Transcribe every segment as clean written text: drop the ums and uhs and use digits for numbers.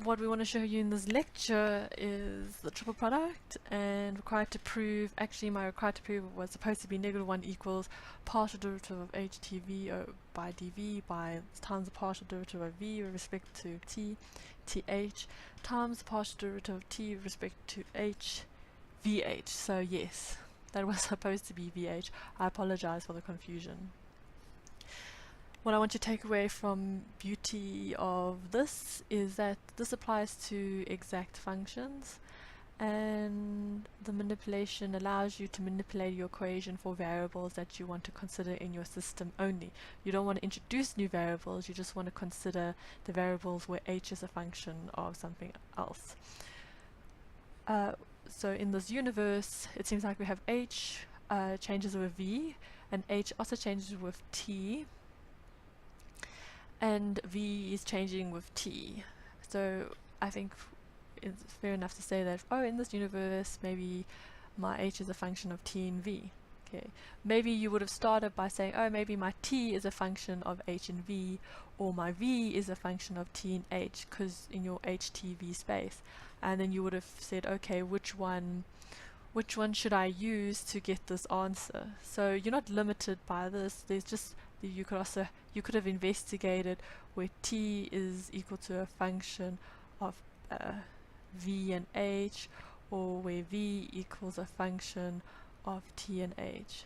what we want to show you in this lecture is the triple product, and required to prove, actually my required to prove was supposed to be -1 equals partial derivative of htv by dv by times the partial derivative of v with respect to t, th, times the partial derivative of t with respect to h, vh. So yes, that was supposed to be vh. I apologize for the confusion. What I want you to take away from beauty of this is that this applies to exact functions, and the manipulation allows you to manipulate your equation for variables that you want to consider in your system only. You don't want to introduce new variables, you just want to consider the variables where h is a function of something else. So in this universe, it seems like we have h changes with v, and h also changes with t, and v is changing with t. So I think it's fair enough to say that, oh, in this universe maybe my h is a function of t and v. Okay, maybe you would have started by saying, oh, maybe my t is a function of h and v, or my v is a function of t and h, because in your htv space, and then you would have said, okay, which one should I use to get this answer? So you're not limited by this. There's just, you could have investigated where t is equal to a function of v and h, or where v equals a function of t and h.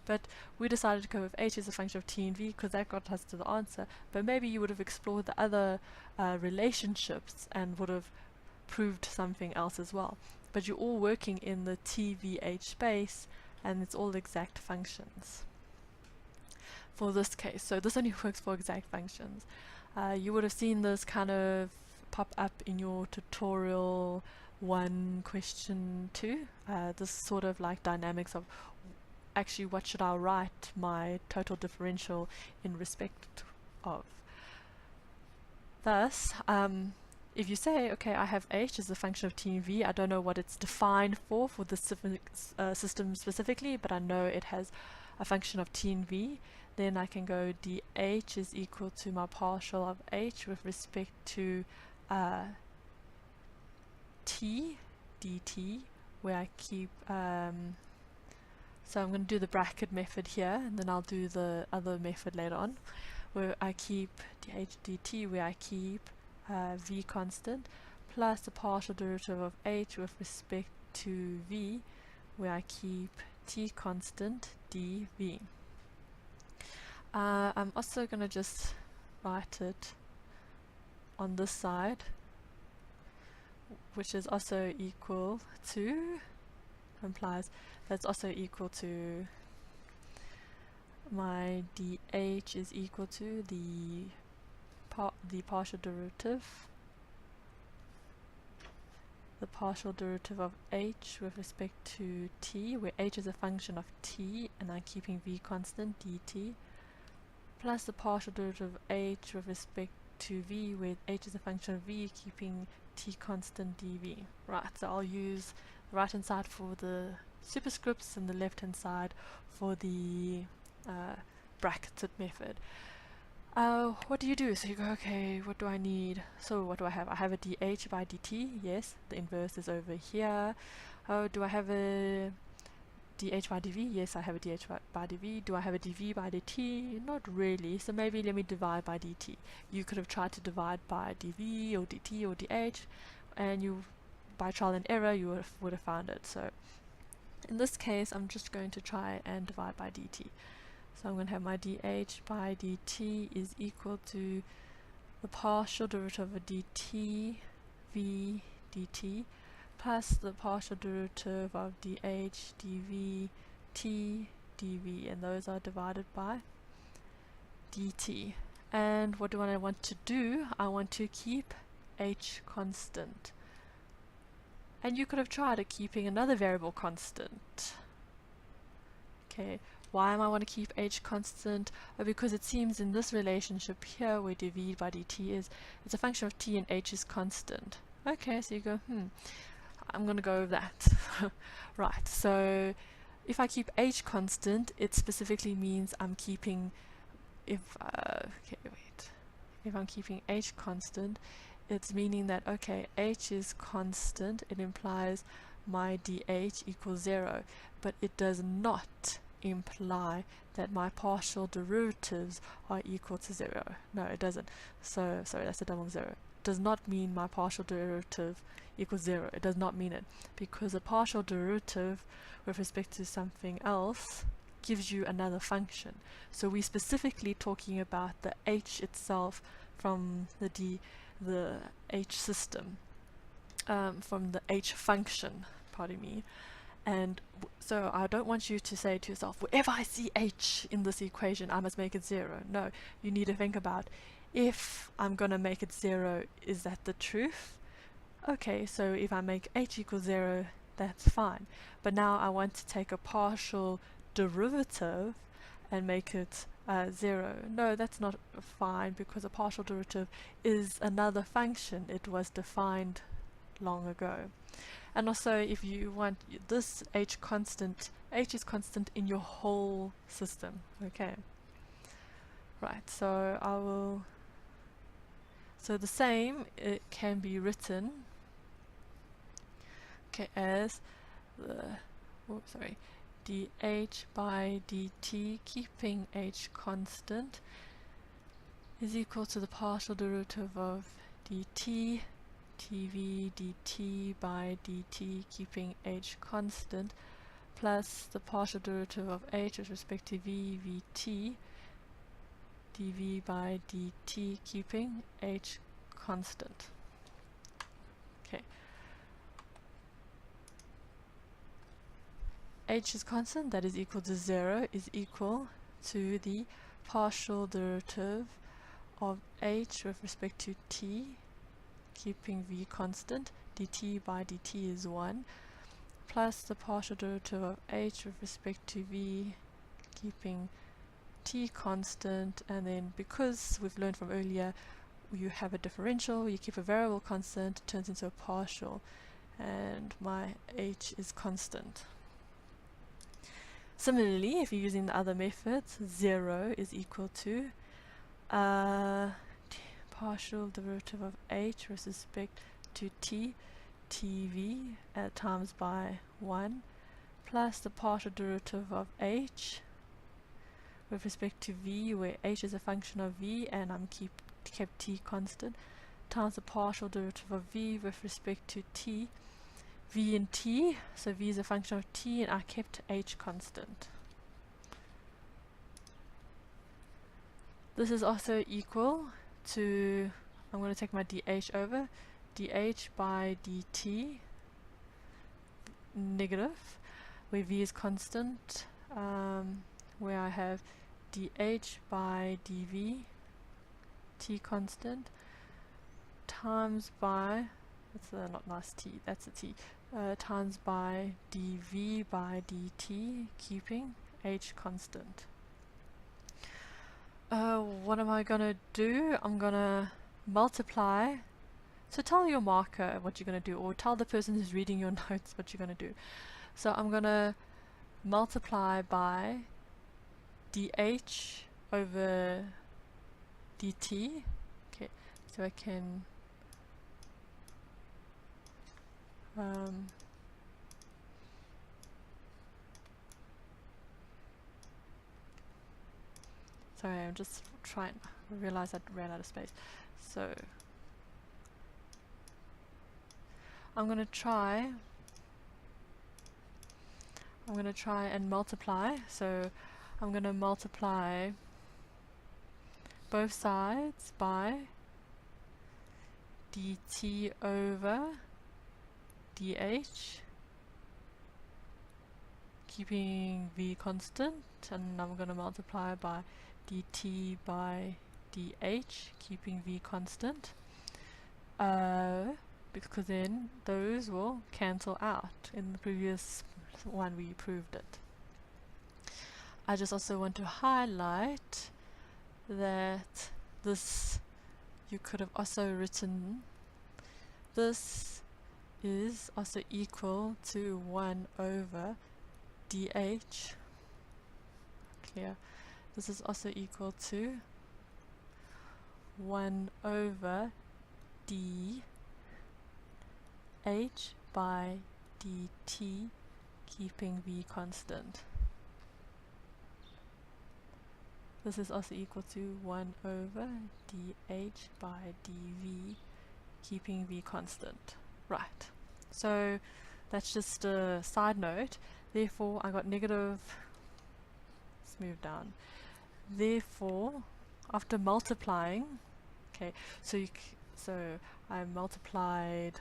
But we decided to go with h as a function of t and v because that got us to the answer. But maybe you would have explored the other relationships and would have proved something else as well. But you're all working in the tvh space, and it's all exact functions for this case. So this only works for exact functions. You would have seen this kind of pop up in your tutorial 1 question 2. This sort of like dynamics of actually what should I write my total differential in respect of. Thus, if you say, okay, I have h as a function of t and v, I don't know what it's defined for this system specifically, but I know it has a function of t and v, then I can go dh is equal to my partial of h with respect to t dt, where I keep, so I'm going to do the bracket method here, and then I'll do the other method later on, where I keep dh dt, where I keep v constant, plus the partial derivative of h with respect to v, where I keep t constant dv. I'm also going to just write it on this side, which is also equal to, implies that's also equal to my dh is equal to the partial derivative of h with respect to t, where h is a function of t and I'm keeping v constant dt, plus the partial derivative of h with respect to v, where h is a function of v, keeping t constant dv. Right, so I'll use the right hand side for the superscripts and the left hand side for the bracketed method. What do you do? So you go, okay, what do I need? So what do I have? I have a dh by dt, yes, the inverse is over here. Oh, do I have a dh by dv? Yes, I have a dh by dv. Do I have a dv by dt? Not really, so maybe let me divide by dt. You could have tried to divide by dv or dt or dh, and you, by trial and error, you would have found it. So in this case, I'm just going to try and divide by dt. So I'm going to have my dh by dt is equal to the partial derivative of dt v dt plus the partial derivative of dh dv t dv, and those are divided by dt. And what do I want to do? I want to keep h constant. And you could have tried at keeping another variable constant. Okay, why am I want to keep h constant? Because it seems in this relationship here, where dv by dt is, it's a function of t and h is constant. Okay, so you go, I'm going to go with that. Right, so if I keep h constant, it specifically means I'm keeping, if I'm keeping h constant, it's meaning that, okay, h is constant, it implies my dh equals 0, but it does not imply that my partial derivatives are equal to 0. No, it doesn't. So, sorry, that's a double 0. It does not mean my partial derivative equals 0. It does not mean it, because a partial derivative with respect to something else gives you another function. So we're specifically talking about the h itself from the h system, from the h function, pardon me. And so I don't want you to say to yourself, wherever I see h in this equation, I must make it 0. No, you need to think about, if I'm going to make it 0, is that the truth? Okay, so if I make h equals 0, that's fine. But now I want to take a partial derivative and make it 0. No, that's not fine, because a partial derivative is another function. It was defined long ago. And also, if you want this h constant, h is constant in your whole system. Okay. Right, so I will... So the same, it can be written, okay, as the... Oh, sorry. dh by dt, keeping h constant, is equal to the partial derivative of dt, dv dt by dt, keeping h constant, plus the partial derivative of h with respect to v vt, dv by dt, keeping h constant. Okay. H is constant, that is equal to 0, is equal to the partial derivative of h with respect to t, keeping v constant, dt by dt is 1, plus the partial derivative of h with respect to v, keeping t constant, and then because we've learned from earlier, you have a differential, you keep a variable constant, it turns into a partial, and my h is constant. Similarly, if you're using the other methods, 0 is equal to partial derivative of h with respect to t, tv times by 1, plus the partial derivative of h with respect to v, where h is a function of v and I'm kept t constant, times the partial derivative of v with respect to t, v and t, so v is a function of t and I kept h constant. This is also equal to, I'm going to take my dh over, dh by dt, negative, where v is constant, where I have dh by dv, t constant, times by, that's not nice t, that's a t, times by dv by dt, keeping h constant. What am I going to do? I'm going to multiply. So tell your marker what you're going to do, or tell the person who's reading your notes what you're going to do. So I'm going to multiply by dh over dt. Okay, so I can sorry, I'm just trying, I realize I ran out of space. So I'm going to try and multiply. So I'm going to multiply both sides by dt over dh, keeping v constant, and I'm going to multiply by dt by dh, keeping v constant, because then those will cancel out. In the previous one we proved it. I just also want to highlight that this, you could have also written, this is also equal to 1 over dh. Clear? This is also equal to 1 over dh by dt, keeping v constant. This is also equal to 1 over dh by dv, keeping v constant. Right, so that's just a side note. Therefore I got negative, let's move down. Therefore after multiplying, okay, so I multiply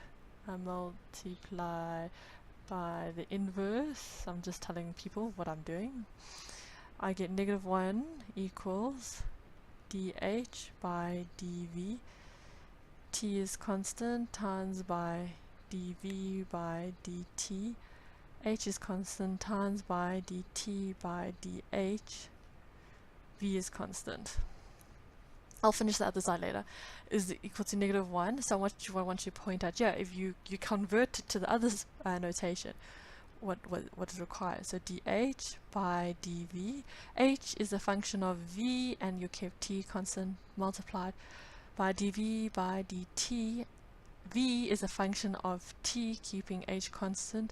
by the inverse. I'm just telling people what I'm doing. I get negative 1 equals dh by dv, t is constant, times by dv by dt, h is constant, times by dt by dh, v is constant. I'll finish the other side later, is equal to negative 1. So what I want you to point out here, if you convert it to the other notation, what is required. So dh by dv, h is a function of v and you kept t constant, multiplied by dv by dt, v is a function of t keeping h constant,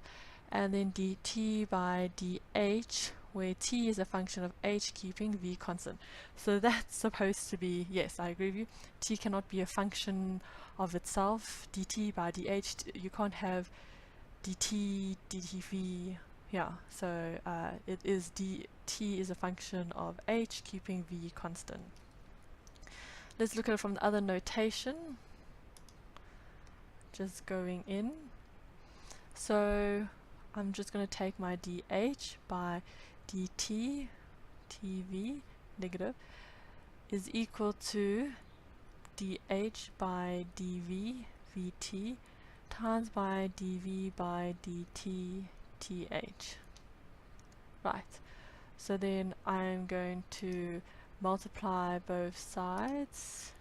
and then dt by dh, where t is a function of h keeping v constant. So that's supposed to be, yes, I agree with you, t cannot be a function of itself, dt by dh, you can't have dt, dtv, yeah, so it is t is a function of h keeping v constant. Let's look at it from the other notation, just going in. So I'm just going to take my dh by dt, tv, negative, is equal to dh by dv, vt, times by dv by dt, th. Right, so then I'm going to multiply both sides,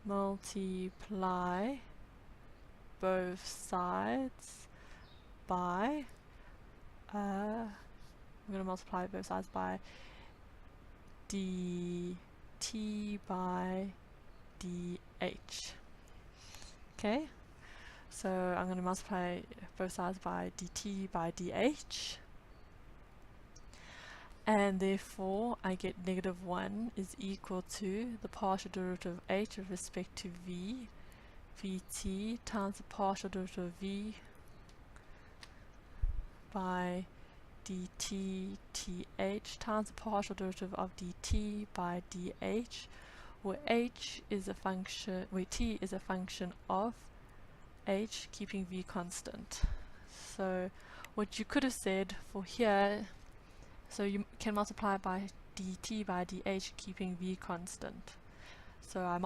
multiply both sides by, I'm going to multiply both sides by dt by dh. Okay, so I'm going to multiply both sides by dt by dh, and therefore I get negative 1 is equal to the partial derivative of h with respect to v, vt, times the partial derivative of v by dt th, times the partial derivative of dt by dh, where h is a function, where t is a function of h keeping v constant. So what you could have said for here, so you can multiply by dt by dh keeping v constant. So I'm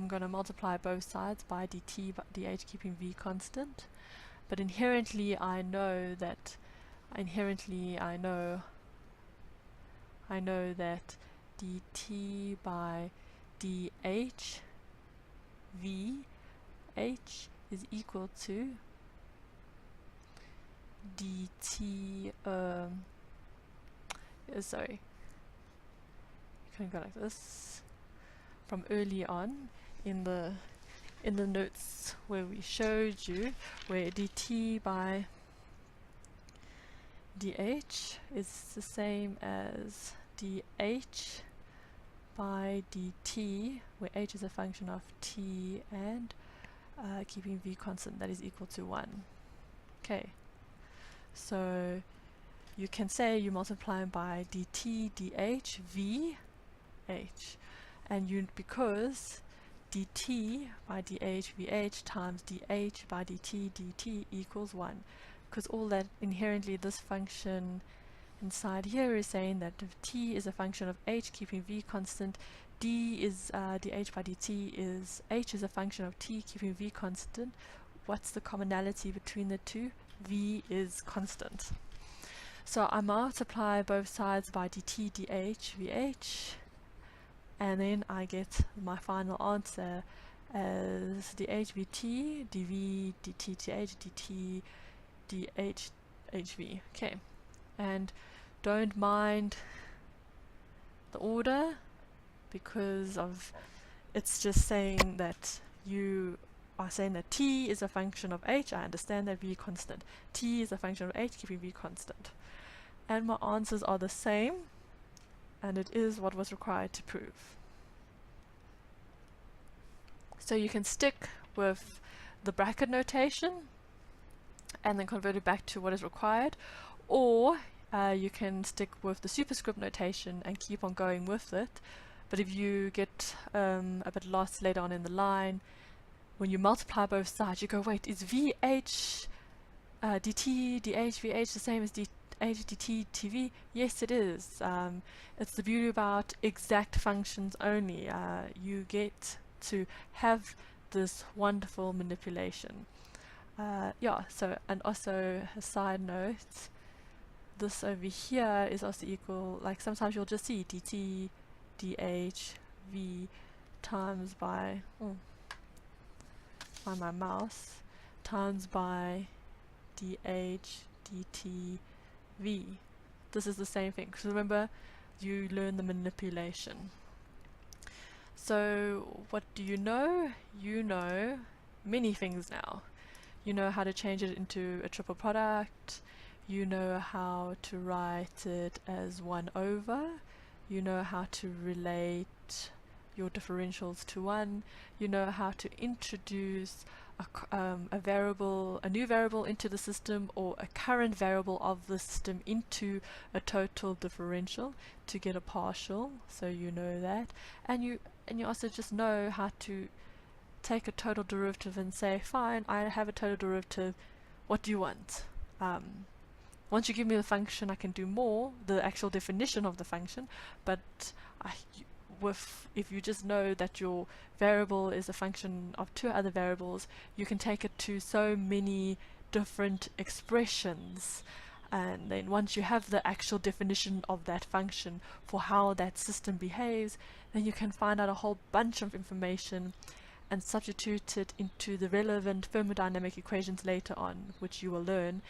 going to multiply both sides by dt by dh keeping v constant, but inherently I know that dt by dh v h is equal to dt, sorry, you can go like this from early on in the notes where we showed you, where dt by dh is the same as dh by dt, where h is a function of t and keeping v constant, that is equal to 1. Okay, so you can say you multiply by dt dh v h, and because dt by dh vh times dh by dt dt equals 1, because all that inherently this function inside here is saying that if t is a function of h keeping v constant, d is dh by dt is h is a function of t keeping v constant. What's the commonality between the two? V is constant. So I multiply both sides by dt dh vh, and then I get my final answer as dh vt dv dt th dt dh hv. Okay, and don't mind the order because of it's just saying that you are saying that t is a function of h. I understand that v constant. T is a function of h, keeping v constant. And my answers are the same, and it is what was required to prove. So you can stick with the bracket notation and then convert it back to what is required, or you can stick with the superscript notation and keep on going with it. But if you get a bit lost later on in the line, when you multiply both sides, you go, wait, is VH dt, dh, vh the same as dh, dt, tv? Yes, it is. It's the beauty about exact functions only. You get to have this wonderful manipulation. Yeah, so, and also a side note, this over here is also equal, like sometimes you'll just see dt, dh, v times by, find my mouse, times by dh, dt, v. This is the same thing, because remember, you learn the manipulation. So what do you know? You know many things now. You know how to change it into a triple product. You know how to write it as 1 over. You know how to relate your differentials to 1. You know how to introduce a variable, a new variable into the system, or a current variable of the system into a total differential to get a partial. So you know that, and you also just know how to take a total derivative and say, fine, I have a total derivative, what do you want? Once you give me the function, I can do more, the actual definition of the function, but if you just know that your variable is a function of 2 other variables, you can take it to so many different expressions. And then once you have the actual definition of that function for how that system behaves, then you can find out a whole bunch of information and substitute it into the relevant thermodynamic equations later on, which you will learn.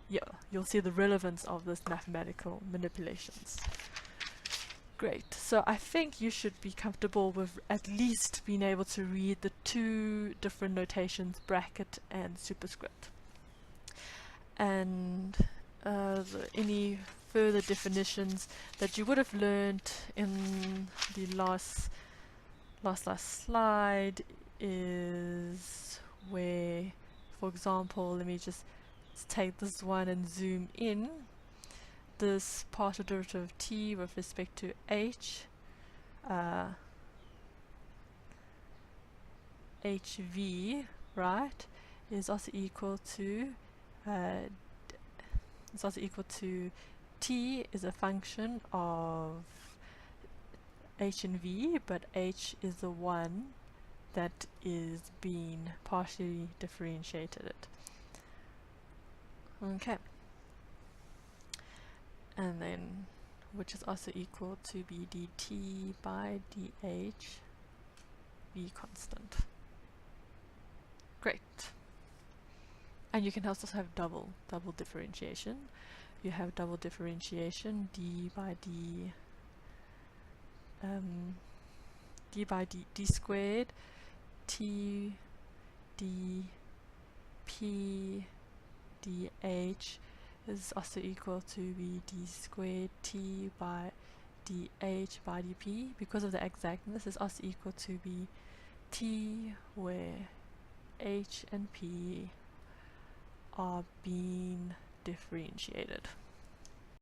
Yeah, you'll see the relevance of this mathematical manipulations. Great. So I think you should be comfortable with at least being able to read the 2 different notations, bracket and superscript. And any further definitions that you would have learned in the last slide is where, for example, let me just take this one and zoom in. This partial derivative of t with respect to h, hv, right, is also equal to t is a function of h and v, but h is the one that is being partially differentiated. Okay. And then, which is also equal to b dt by dh, v constant. Great. And you can also have double differentiation. You have double differentiation d by d squared t d p dh is also equal to b d squared t by dh by dp. Because of the exactness, is also equal to b t, where h and p are being differentiated.